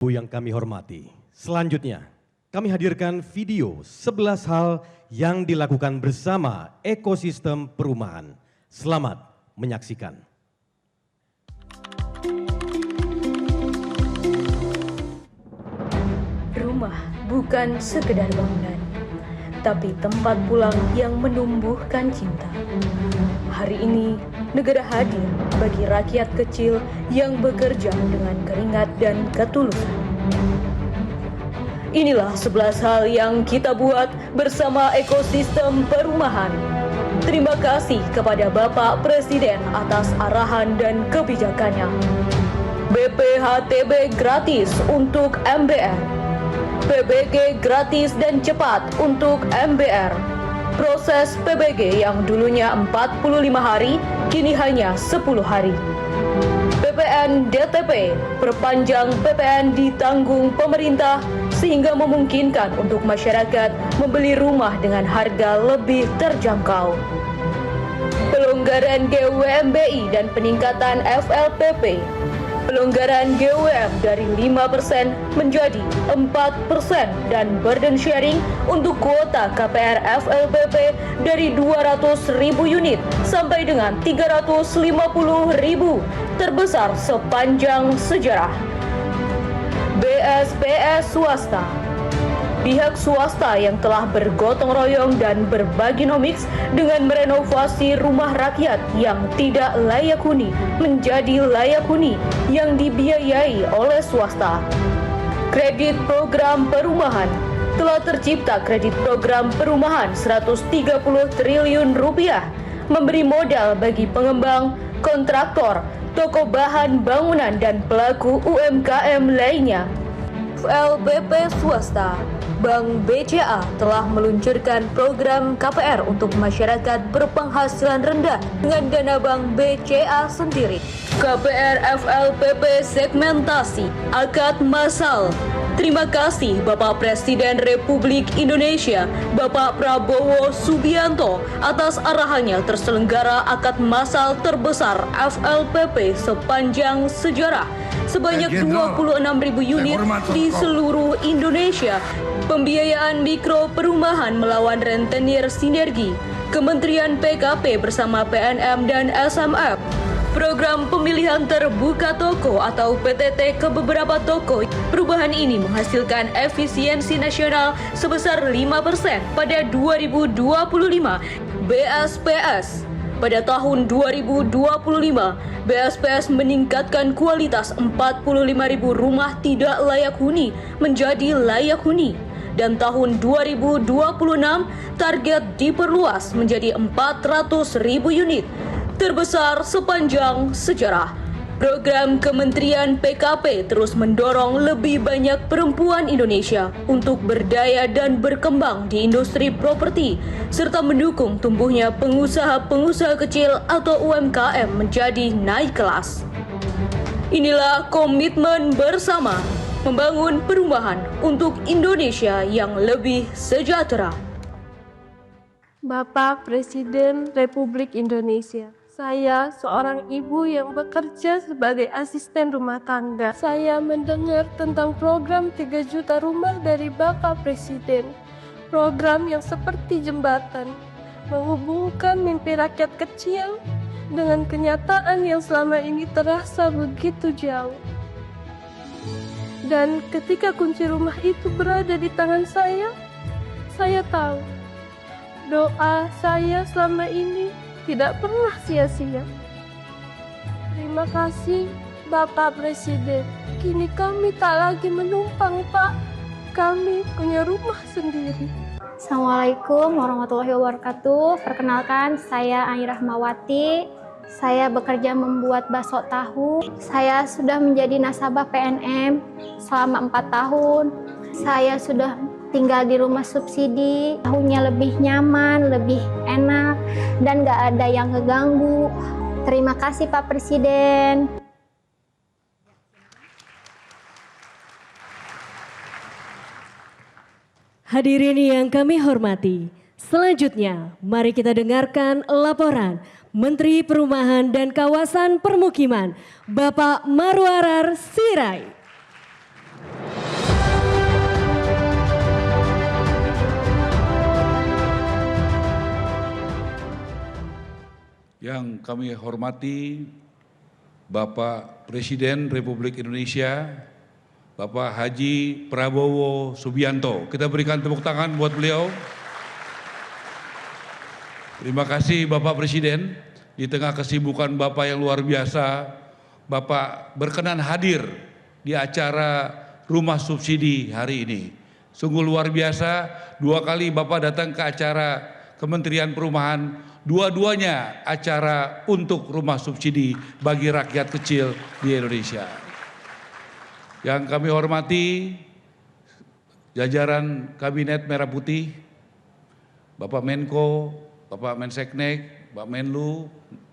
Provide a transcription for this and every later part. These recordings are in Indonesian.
Yang kami hormati, selanjutnya kami hadirkan video 11 hal yang dilakukan bersama ekosistem perumahan. Selamat menyaksikan. Rumah bukan sekedar bangunan, tapi tempat pulang yang menumbuhkan cinta. Hari ini, negara hadir bagi rakyat kecil yang bekerja dengan keringat dan ketulusan. Inilah 11 hal yang kita buat bersama ekosistem perumahan. Terima kasih kepada Bapak Presiden atas arahan dan kebijakannya. BPHTB gratis untuk MBR. PBG gratis dan cepat untuk MBR. Proses PBG yang dulunya 45 hari, kini hanya 10 hari. PPN DTP, perpanjang PPN ditanggung pemerintah sehingga memungkinkan untuk masyarakat membeli rumah dengan harga lebih terjangkau. Pelonggaran GWMBI dan peningkatan FLPP. Pelonggaran GWM dari 5% menjadi 4% dan burden sharing untuk kuota KPR FLPP dari 200.000 unit sampai dengan 350.000 terbesar sepanjang sejarah. BSPS swasta. Pihak swasta yang telah bergotong royong dan berbagi nomiks dengan merenovasi rumah rakyat yang tidak layak huni menjadi layak huni yang dibiayai oleh swasta. Kredit program perumahan. Telah tercipta kredit program perumahan 130 triliun rupiah, memberi modal bagi pengembang, kontraktor, toko bahan bangunan dan pelaku UMKM lainnya. FLPP swasta. Bank BCA telah meluncurkan program KPR untuk masyarakat berpenghasilan rendah dengan dana Bank BCA sendiri. KPR FLPP segmentasi akad massal. Terima kasih Bapak Presiden Republik Indonesia, Bapak Prabowo Subianto atas arahannya terselenggara akad massal terbesar FLPP sepanjang sejarah. Sebanyak 26.000 unit di seluruh Indonesia. Pembiayaan mikro perumahan melawan rentenir sinergi. Kementerian PKP bersama PNM dan SMF. Program pemilihan terbuka toko atau PTT ke beberapa toko. Perubahan ini menghasilkan efisiensi nasional sebesar 5% pada 2025. BSPS. Pada tahun 2025, BSPS meningkatkan kualitas 45.000 rumah tidak layak huni menjadi layak huni. Dan tahun 2026, target diperluas menjadi 400.000 unit, terbesar sepanjang sejarah. Program Kementerian PKP terus mendorong lebih banyak perempuan Indonesia untuk berdaya dan berkembang di industri properti, serta mendukung tumbuhnya pengusaha-pengusaha kecil atau UMKM menjadi naik kelas. Inilah komitmen bersama membangun perumahan untuk Indonesia yang lebih sejahtera. Bapak Presiden Republik Indonesia. Saya seorang ibu yang bekerja sebagai asisten rumah tangga. Saya mendengar tentang program 3 juta rumah dari Bapak Presiden. Program yang seperti jembatan, menghubungkan mimpi rakyat kecil dengan kenyataan yang selama ini terasa begitu jauh. Dan ketika kunci rumah itu berada di tangan saya tahu doa saya selama ini tidak pernah sia-sia. Terima kasih Bapak Presiden. Kini kami tak lagi menumpang, Pak. Kami punya rumah sendiri. Assalamualaikum warahmatullahi wabarakatuh. Perkenalkan, saya Ai Rahmawati. Saya bekerja membuat bakso tahu. Saya sudah menjadi nasabah PNM selama 4 tahun. Saya sudah tinggal di rumah subsidi, tahunya lebih nyaman, lebih enak, dan gak ada yang ngeganggu. Terima kasih Pak Presiden. Hadirin yang kami hormati, selanjutnya mari kita dengarkan laporan Menteri Perumahan dan Kawasan Permukiman, Bapak Marwarar Sirait. Yang kami hormati Bapak Presiden Republik Indonesia, Bapak Haji Prabowo Subianto. Kita berikan tepuk tangan buat beliau. Terima kasih Bapak Presiden, di tengah kesibukan Bapak yang luar biasa, Bapak berkenan hadir di acara Rumah Subsidi hari ini. Sungguh luar biasa, 2 kali Bapak datang ke acara Kementerian Perumahan, dua-duanya acara untuk rumah subsidi bagi rakyat kecil di Indonesia. Yang kami hormati jajaran Kabinet Merah Putih, Bapak Menko, Bapak Menseknek, Bapak Menlu,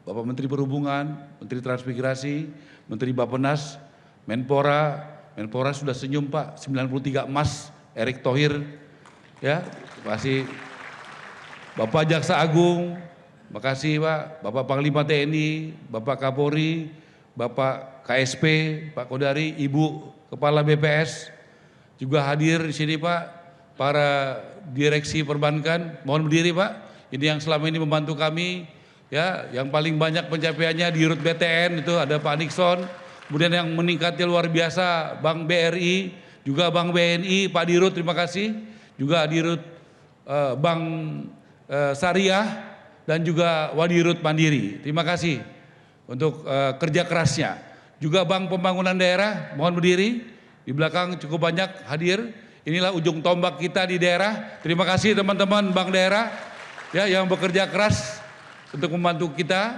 Bapak Menteri Perhubungan, Menteri Transmigrasi, Menteri Bappenas, Menpora sudah senyum Pak, 93 emas, Erick Thohir, ya, terima kasih. Bapak Jaksa Agung, makasih Pak, Bapak Panglima TNI, Bapak Kapolri, Bapak KSP, Pak Kodari, Ibu Kepala BPS, juga hadir di sini Pak, para direksi perbankan, mohon berdiri Pak, ini yang selama ini membantu kami, ya, yang paling banyak pencapaiannya di Dirut BTN itu ada Pak Nixon, kemudian yang meningkatnya luar biasa Bank BRI, juga Bank BNI, Pak Dirut terima kasih, juga Dirut Bank Syariah dan juga Wadirut Mandiri. Terima kasih untuk kerja kerasnya. Juga Bank Pembangunan Daerah, mohon berdiri. Di belakang cukup banyak hadir. Inilah ujung tombak kita di daerah. Terima kasih teman-teman Bank Daerah ya yang bekerja keras untuk membantu kita.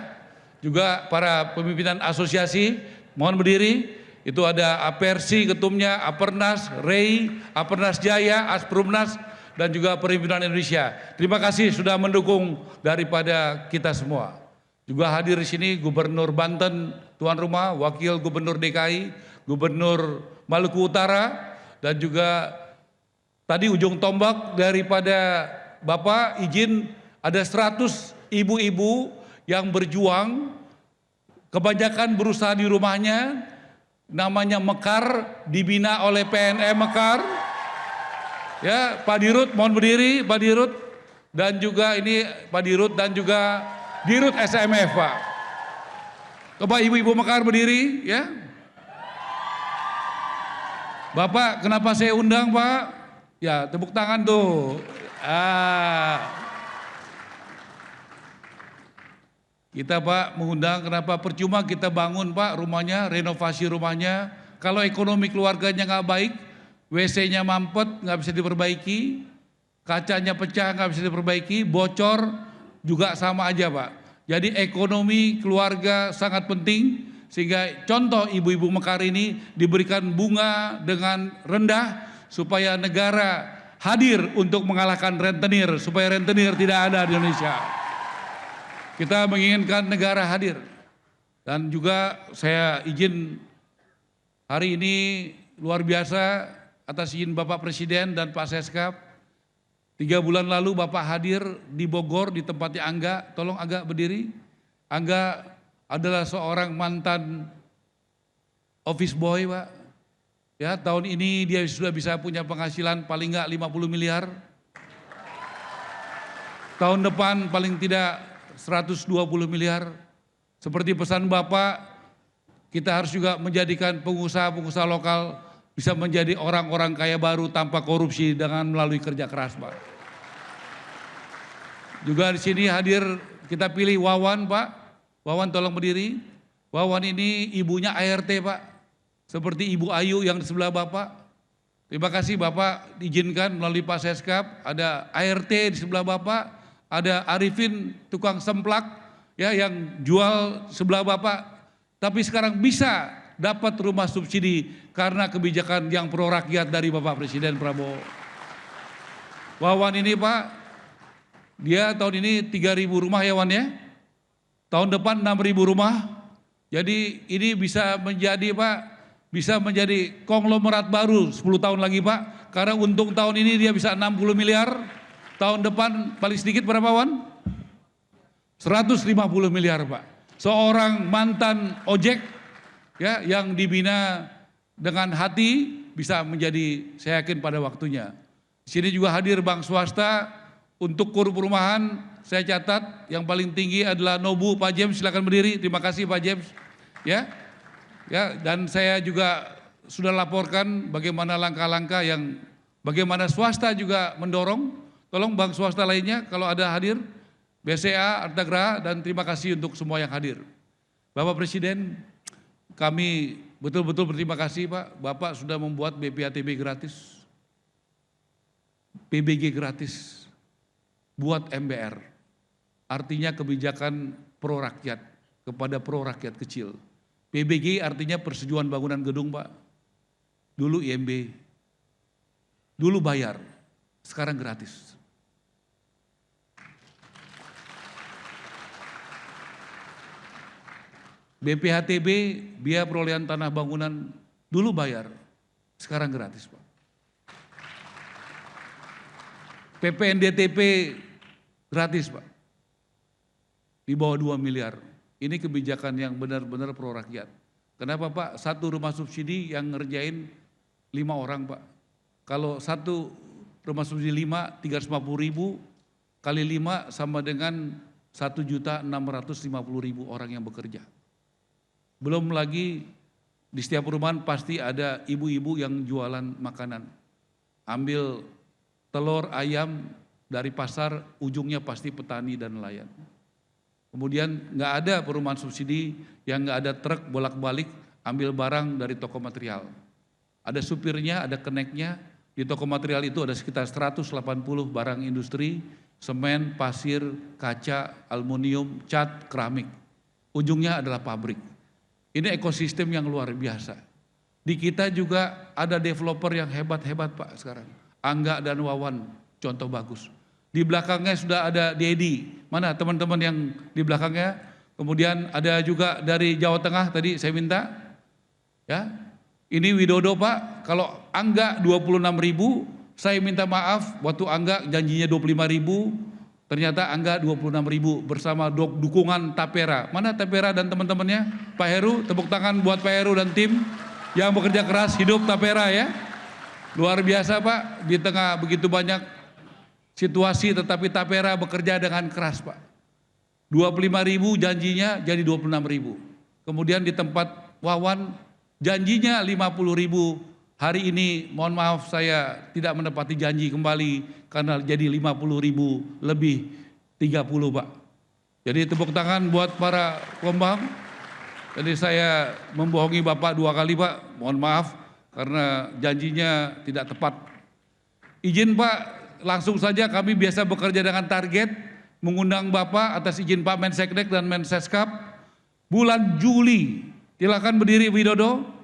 Juga para pimpinan asosiasi, mohon berdiri. Itu ada Apersi ketumnya, Apernas, REI, Apernas Jaya, Asprumnas, dan juga Perhimpunan Indonesia. Terima kasih sudah mendukung daripada kita semua. Juga hadir di sini Gubernur Banten, tuan rumah, Wakil Gubernur DKI, Gubernur Maluku Utara, dan juga tadi ujung tombak daripada Bapak izin ada 100 ibu-ibu yang berjuang, kebanyakan berusaha di rumahnya, namanya Mekar, dibina oleh PNM Mekar. Ya, Pak Dirut mohon berdiri, Pak Dirut, dan juga ini Pak Dirut dan juga Dirut SMF Pak. Coba ibu-ibu Mekar berdiri ya. Bapak kenapa saya undang Pak? Ya tepuk tangan tuh. Kita Pak mengundang kenapa percuma kita bangun Pak rumahnya, renovasi rumahnya. Kalau ekonomi keluarganya nggak baik, WC-nya mampet, nggak bisa diperbaiki, kacanya pecah, nggak bisa diperbaiki, bocor, juga sama aja Pak. Jadi ekonomi keluarga sangat penting, sehingga contoh ibu-ibu Mekar ini diberikan bunga dengan rendah, supaya negara hadir untuk mengalahkan rentenir, supaya rentenir tidak ada di Indonesia. Kita menginginkan negara hadir. Dan juga saya izin hari ini luar biasa, atas izin Bapak Presiden dan Pak Seskap, 3 bulan lalu Bapak hadir di Bogor di tempatnya Angga, tolong Angga berdiri. Angga adalah seorang mantan office boy Pak. Ya, tahun ini dia sudah bisa punya penghasilan paling enggak 50 miliar. Tahun depan paling tidak 120 miliar. Seperti pesan Bapak, kita harus juga menjadikan pengusaha-pengusaha lokal bisa menjadi orang-orang kaya baru tanpa korupsi dengan melalui kerja keras, Pak. Juga di sini hadir kita pilih Wawan, Pak. Wawan tolong berdiri. Wawan ini ibunya ART, Pak. Seperti Ibu Ayu yang di sebelah Bapak. Terima kasih Bapak diizinkan melalui Pak Seskap, ada ART di sebelah Bapak, ada Arifin tukang semplak ya yang jual sebelah Bapak. Tapi sekarang bisa dapat rumah subsidi karena kebijakan yang pro rakyat dari Bapak Presiden Prabowo. Wawan ini Pak, dia tahun ini 3.000 rumah ya Wan ya. Tahun depan 6.000 rumah. Jadi ini bisa menjadi Pak, bisa menjadi konglomerat baru 10 tahun lagi Pak. Karena untung tahun ini dia bisa 60 miliar. Tahun depan paling sedikit berapa Wan? 150 miliar Pak. Seorang mantan ojek ya yang dibina dengan hati bisa menjadi, saya yakin pada waktunya. Di sini juga hadir bank swasta, Untuk kur perumahan saya catat yang paling tinggi adalah Nobu. Pak James silakan berdiri. Terima kasih Pak James. Ya, dan saya juga sudah laporkan bagaimana langkah-langkah yang bagaimana swasta juga mendorong. Tolong bank swasta lainnya kalau ada hadir, BCA, Artagraha, dan terima kasih untuk semua yang hadir. Bapak Presiden, kami betul-betul berterima kasih Pak. Bapak sudah membuat BPATB gratis, PBG gratis buat MBR. Artinya kebijakan pro rakyat kepada pro rakyat kecil. PBG artinya persetujuan bangunan gedung Pak. Dulu IMB, dulu bayar, sekarang gratis. BPHTB, biaya perolehan tanah bangunan, dulu bayar, sekarang gratis Pak. PPNDTP gratis Pak, di bawah 2 miliar. Ini kebijakan yang benar-benar pro rakyat. Kenapa Pak? Satu rumah subsidi yang ngerjain 5 orang Pak. Kalau satu rumah subsidi 5, 350.000 kali 5 sama dengan 1.650.000 orang yang bekerja. Belum lagi di setiap perumahan pasti ada ibu-ibu yang jualan makanan. Ambil telur, ayam dari pasar, ujungnya pasti petani dan nelayan. Kemudian nggak ada perumahan subsidi yang nggak ada truk bolak-balik ambil barang dari toko material. Ada supirnya, ada keneknya. Di toko material itu ada sekitar 180 barang industri, semen, pasir, kaca, aluminium, cat, keramik. Ujungnya adalah pabrik. Ini ekosistem yang luar biasa. Di kita juga ada developer yang hebat-hebat Pak sekarang. Angga dan Wawan, contoh bagus. Di belakangnya sudah ada Dedi. Mana teman-teman yang di belakangnya? Kemudian ada juga dari Jawa Tengah tadi saya minta. Ya, ini Widodo Pak. Kalau Angga 26.000, saya minta maaf waktu Angga janjinya 25.000. Ternyata Angga 26.000 bersama dukungan Tapera. Mana Tapera dan teman-temannya? Pak Heru, tepuk tangan buat Pak Heru dan tim yang bekerja keras. Hidup Tapera ya. Luar biasa Pak, di tengah begitu banyak situasi tetapi Tapera bekerja dengan keras Pak. 25.000 janjinya jadi 26.000. Kemudian di tempat Wawan janjinya 50.000. Hari ini mohon maaf saya tidak menepati janji kembali karena jadi 50.000 lebih 30 Pak. Jadi tepuk tangan buat para pengembang. Jadi saya membohongi Bapak 2 kali Pak, mohon maaf karena janjinya tidak tepat. Izin Pak, langsung saja kami biasa bekerja dengan target, mengundang Bapak atas izin Pak Menseknek dan Menseskap. Bulan Juli, silakan berdiri Widodo.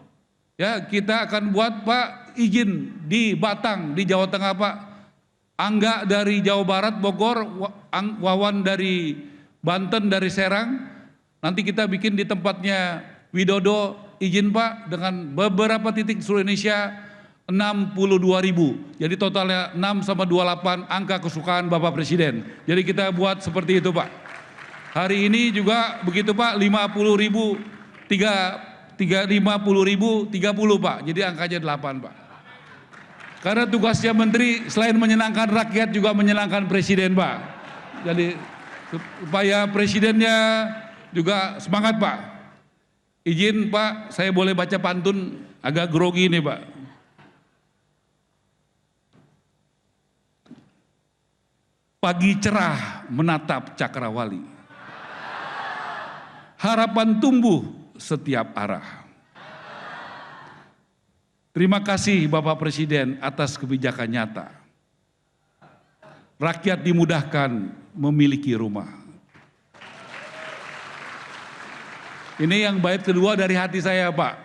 Ya, kita akan buat Pak izin di Batang, di Jawa Tengah Pak. Angga dari Jawa Barat, Bogor, Wawan dari Banten, dari Serang. Nanti kita bikin di tempatnya Widodo, izin Pak dengan beberapa titik di seluruh Indonesia 62.000. Jadi totalnya 6 sama 28 angka kesukaan Bapak Presiden. Jadi kita buat seperti itu Pak. Hari ini juga begitu Pak, 50.000, 50.030 Pak, jadi angkanya 8 Pak. Karena tugasnya Menteri selain menyenangkan rakyat juga menyenangkan Presiden Pak. Jadi supaya Presidennya juga semangat Pak. Izin Pak, saya boleh baca pantun agak grogi nih Pak. Pagi cerah menatap Cakrawali. Harapan tumbuh setiap arah. Terima kasih Bapak Presiden atas kebijakan nyata. Rakyat dimudahkan memiliki rumah. Ini yang bait kedua dari hati saya Pak.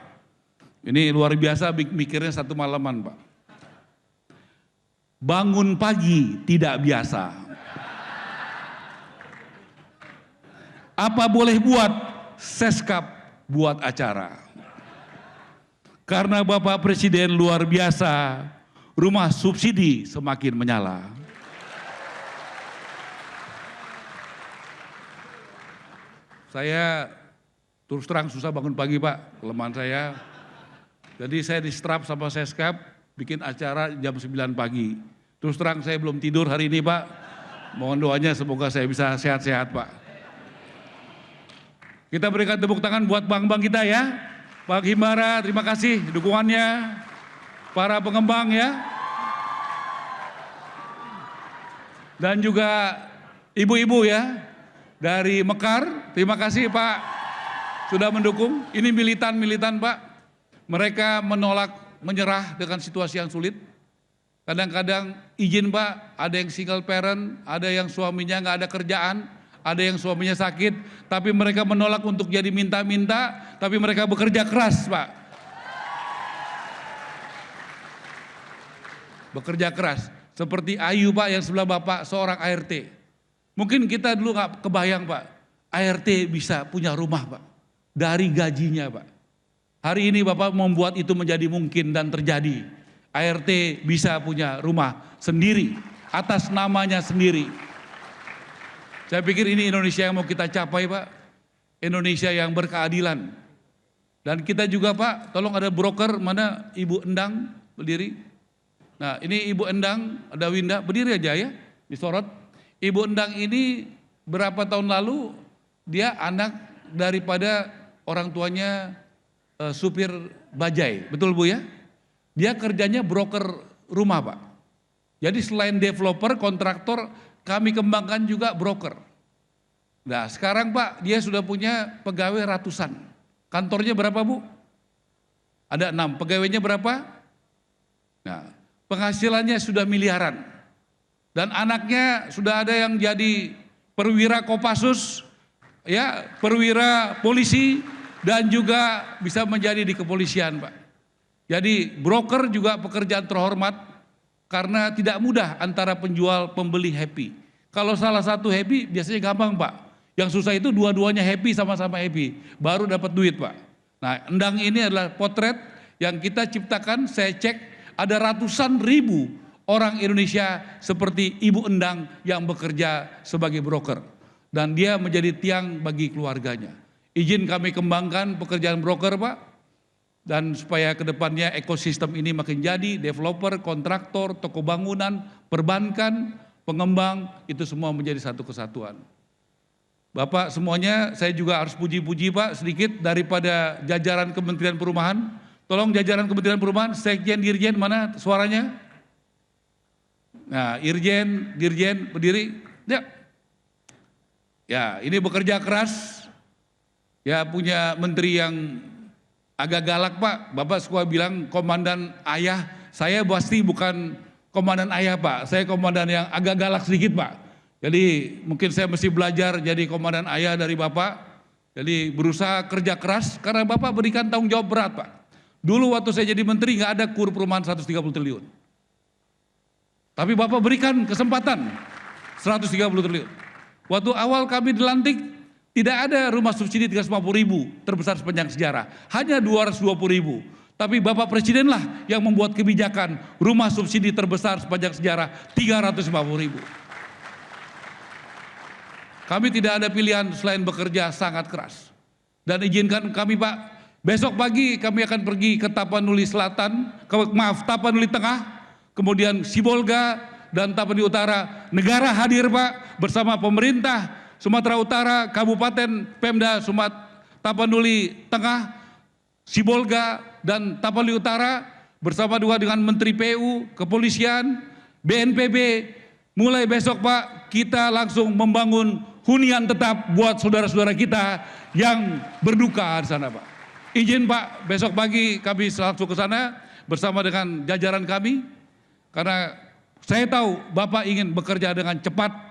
Ini luar biasa mikirnya satu malaman Pak. Bangun pagi tidak biasa. Apa boleh buat Seskap buat acara. Karena Bapak Presiden luar biasa, rumah subsidi semakin menyala. Saya terus terang susah bangun pagi Pak, kelemahan saya. Jadi saya distrap sama Seskap, bikin acara jam 9 pagi. Terus terang saya belum tidur hari ini Pak. Mohon doanya semoga saya bisa sehat-sehat, Pak. Kita berikan tepuk tangan buat bank-bank kita ya. Pak Himbara, terima kasih dukungannya. Para pengembang ya. Dan juga ibu-ibu ya dari Mekar, terima kasih Pak sudah mendukung. Ini militan-militan Pak. Mereka menolak menyerah dengan situasi yang sulit. Kadang-kadang izin Pak, ada yang single parent, ada yang suaminya nggak ada kerjaan, ada yang suaminya sakit, tapi mereka menolak untuk jadi minta-minta, tapi mereka bekerja keras Pak. Bekerja keras, seperti Ayu Pak yang sebelah Bapak, seorang ART. Mungkin kita dulu nggak kebayang Pak, ART bisa punya rumah Pak, dari gajinya Pak. Hari ini Bapak membuat itu menjadi mungkin dan terjadi. ART bisa punya rumah sendiri, atas namanya sendiri. Saya pikir ini Indonesia yang mau kita capai Pak, Indonesia yang berkeadilan. Dan kita juga Pak, tolong ada broker, mana Ibu Endang berdiri. Nah ini Ibu Endang, ada Winda, berdiri aja ya, disorot. Ibu Endang ini berapa tahun lalu, dia anak daripada orang tuanya supir bajai, betul Bu ya? Dia kerjanya broker rumah Pak. Jadi selain developer, kontraktor, kami kembangkan juga broker. Nah sekarang Pak, dia sudah punya pegawai ratusan. Kantornya berapa Bu? Ada 6, pegawainya berapa? Nah penghasilannya sudah miliaran. Dan anaknya sudah ada yang jadi perwira Kopassus, ya, perwira polisi, dan juga bisa menjadi di kepolisian Pak. Jadi broker juga pekerjaan terhormat karena tidak mudah antara penjual pembeli happy. Kalau salah satu happy biasanya gampang Pak. Yang susah itu dua-duanya happy, sama-sama happy, baru dapat duit Pak. Nah Endang ini adalah potret yang kita ciptakan, saya cek ada ratusan ribu orang Indonesia seperti Ibu Endang yang bekerja sebagai broker. Dan dia menjadi tiang bagi keluarganya. Izin kami kembangkan pekerjaan broker Pak. Dan supaya kedepannya ekosistem ini makin jadi, developer, kontraktor, toko bangunan, perbankan, pengembang, itu semua menjadi satu kesatuan. Bapak semuanya, saya juga harus puji-puji Pak sedikit daripada jajaran Kementerian Perumahan. Tolong jajaran Kementerian Perumahan, Sekjen, Dirjen, mana suaranya? Nah, Irjen, Dirjen, berdiri. Ya. Ya, ini bekerja keras. Ya, punya menteri yang agak galak Pak, Bapak suka bilang komandan ayah, saya pasti bukan komandan ayah Pak, saya komandan yang agak galak sedikit Pak. Jadi mungkin saya mesti belajar jadi komandan ayah dari Bapak, jadi berusaha kerja keras karena Bapak berikan tanggung jawab berat Pak. Dulu waktu saya jadi menteri nggak ada KUR perumahan 130 triliun. Tapi Bapak berikan kesempatan 130 triliun. Waktu awal kami dilantik, tidak ada rumah subsidi 350.000 terbesar sepanjang sejarah, hanya 220.000. Tapi Bapak Presiden lah yang membuat kebijakan rumah subsidi terbesar sepanjang sejarah 350.000. Kami tidak ada pilihan selain bekerja sangat keras. Dan izinkan kami Pak, besok pagi kami akan pergi ke Tapanuli Selatan, Tapanuli Tengah, kemudian Sibolga dan Tapanuli Utara. Negara hadir Pak bersama pemerintah Sumatera Utara, Kabupaten Pemda Tapanuli Tengah, Sibolga, dan Tapanuli Utara bersama juga dengan Menteri PU, Kepolisian, BNPB. Mulai besok Pak, kita langsung membangun hunian tetap buat saudara-saudara kita yang berduka di sana Pak. Izin Pak, besok pagi kami langsung ke sana bersama dengan jajaran kami, karena saya tahu Bapak ingin bekerja dengan cepat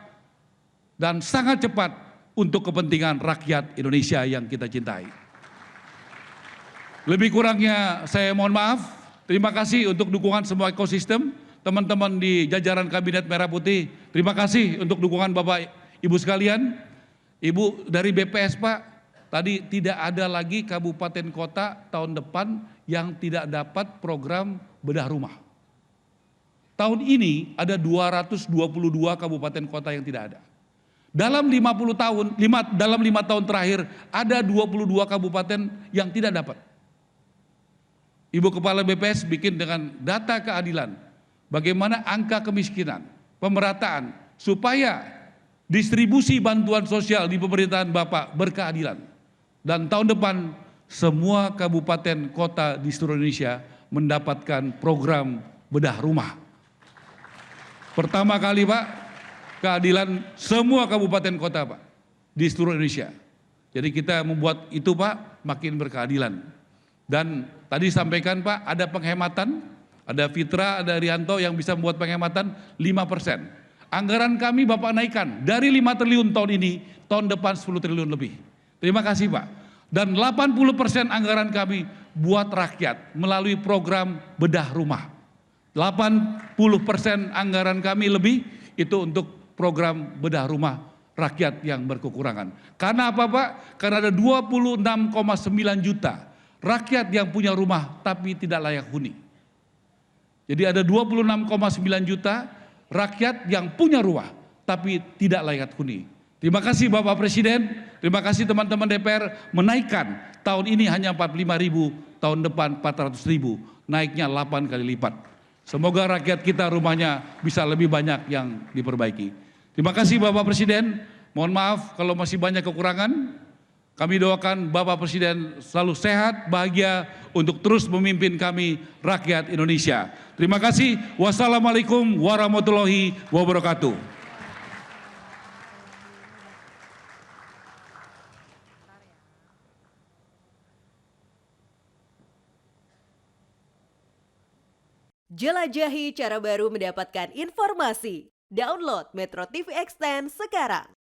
dan sangat cepat untuk kepentingan rakyat Indonesia yang kita cintai. Lebih kurangnya saya mohon maaf, terima kasih untuk dukungan semua ekosistem, teman-teman di jajaran Kabinet Merah Putih, terima kasih untuk dukungan Bapak Ibu sekalian. Ibu dari BPS Pak, tadi tidak ada lagi kabupaten kota tahun depan yang tidak dapat program bedah rumah. Tahun ini ada 222 kabupaten kota yang tidak ada. Dalam 50 tahun, dalam 5 tahun terakhir ada 22 kabupaten yang tidak dapat. Ibu Kepala BPS bikin dengan data keadilan, bagaimana angka kemiskinan, pemerataan, supaya distribusi bantuan sosial di pemerintahan Bapak berkeadilan. Dan tahun depan semua kabupaten kota di seluruh Indonesia mendapatkan program bedah rumah. Pertama kali Pak, keadilan semua kabupaten kota Pak di seluruh Indonesia. Jadi kita membuat itu Pak makin berkeadilan. Dan tadi sampaikan Pak ada penghematan, ada Fitra, ada Rianto yang bisa membuat penghematan 5%. Anggaran kami Bapak naikkan dari 5 triliun tahun ini, tahun depan 10 triliun lebih. Terima kasih Pak. Dan 80% anggaran kami buat rakyat melalui program bedah rumah. 80% anggaran kami lebih itu untuk program bedah rumah rakyat yang berkekurangan. Karena apa Pak? Karena ada 26,9 juta rakyat yang punya rumah tapi tidak layak huni. Jadi ada 26,9 juta rakyat yang punya rumah tapi tidak layak huni. Terima kasih Bapak Presiden, terima kasih teman-teman DPR menaikkan tahun ini hanya 45.000, tahun depan 400.000, naiknya 8 kali lipat. Semoga rakyat kita rumahnya bisa lebih banyak yang diperbaiki. Terima kasih Bapak Presiden, mohon maaf kalau masih banyak kekurangan. Kami doakan Bapak Presiden selalu sehat, bahagia untuk terus memimpin kami rakyat Indonesia. Terima kasih. Wassalamualaikum warahmatullahi wabarakatuh. Jelajahi cara baru mendapatkan informasi. Download Metro TV Extend sekarang.